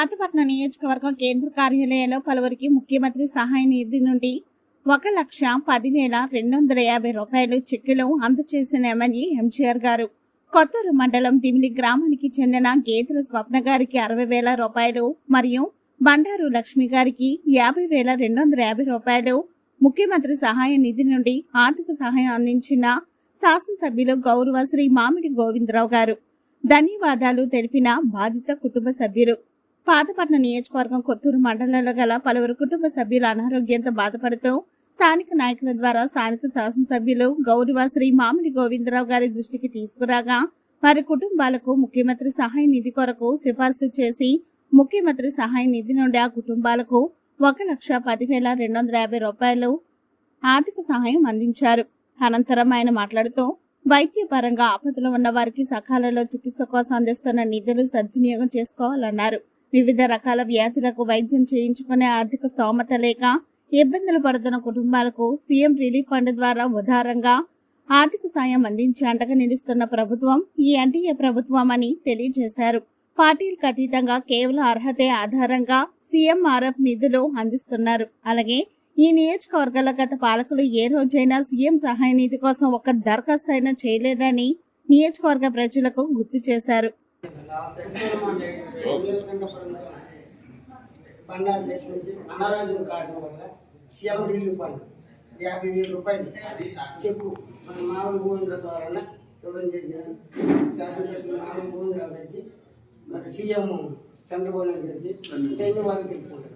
పాతపట్నం నియోజకవర్గం కేంద్ర కార్యాలయంలో పలువురికి ముఖ్యమంత్రి సహాయ నిధి నుండి 1,10,250 రూపాయలు చెక్కులు అందజేసిన ఎమ్మెల్యే ఎంజీఆర్ గారు కొత్తూరు మండలం దిమిలి గ్రామానికి చెందిన గేదెల స్వప్న గారికి 60,000 రూపాయలు మరియు బండారు లక్ష్మి గారికి 50,250 రూపాయలు ముఖ్యమంత్రి సహాయ నిధి నుండి ఆర్థిక సహాయం అందించిన శాసనసభ్యులు గౌరవ శ్రీ మామిడి గోవిందరావు గారు ధన్యవాదాలు తెలిపిన బాధిత కుటుంబ సభ్యులు. పాతపట్నం నియోజకవర్గం కొత్తూరు మండలంలో గల పలువురు కుటుంబ సభ్యులు అనారోగ్యంతో బాధపడుతూ స్థానిక నాయకుల ద్వారా స్థానిక శాసనసభ్యులు గౌరవ శ్రీ మామిడి గోవిందరావు గారి దృష్టికి తీసుకురాగా వారి కుటుంబాలకు ముఖ్యమంత్రి సహాయ నిధి కొరకు సిఫార్సు చేసి ముఖ్యమంత్రి సహాయ నిధి నుండి ఆ కుటుంబాలకు 1,10,250 రూపాయలు ఆర్థిక సహాయం అందించారు. అనంతరం ఆయన మాట్లాడుతూ వైద్యపరంగా ఆపదలో ఉన్న వారికి సకాలంలో చికిత్స కోసం అందిస్తున్న నిధులు సద్వినియోగం చేసుకోవాలన్నారు. వివిధ రకాల వ్యాధులకు వైద్యం చేయించుకునే ఆర్థిక స్తోమత లేక ఇబ్బందులు పడుతున్న కుటుంబాలకు సీఎం రిలీఫ్ ఫండ్ ద్వారా ఉదారంగా ఆర్థిక సాయం అందించి అండగా నిలుస్తున్న ప్రభుత్వం ఈ ఎన్డీఏ ప్రభుత్వం అని తెలియజేశారు. పార్టీలకు అతీతంగా కేవలం అర్హతే ఆధారంగా సీఎంఆర్ఎఫ్ నిధులు అందిస్తున్నారు. అలాగే ఈ నియోజకవర్గాల గత పాలకులు ఏ రోజైనా సీఎం సహాయ నిధి కోసం ఒక్క దరఖాస్తు అయినా చేయలేదని నియోజకవర్గ ప్రజలకు గుర్తు చేశారు. సీఎం రిలీఫ్ ఫండ్ 50,000 రూపాయలు చెక్కు మన మామిడి గోవిందరావు ద్వారా ఇవ్వడం జరిగింది. శాసనసభ్యులు మామిడి గోవిందరావు గారికి మరి సీఎం చంద్రబాబు నాయుడు గారికి ధన్యవాదాలు తెలుపుకుంటారు.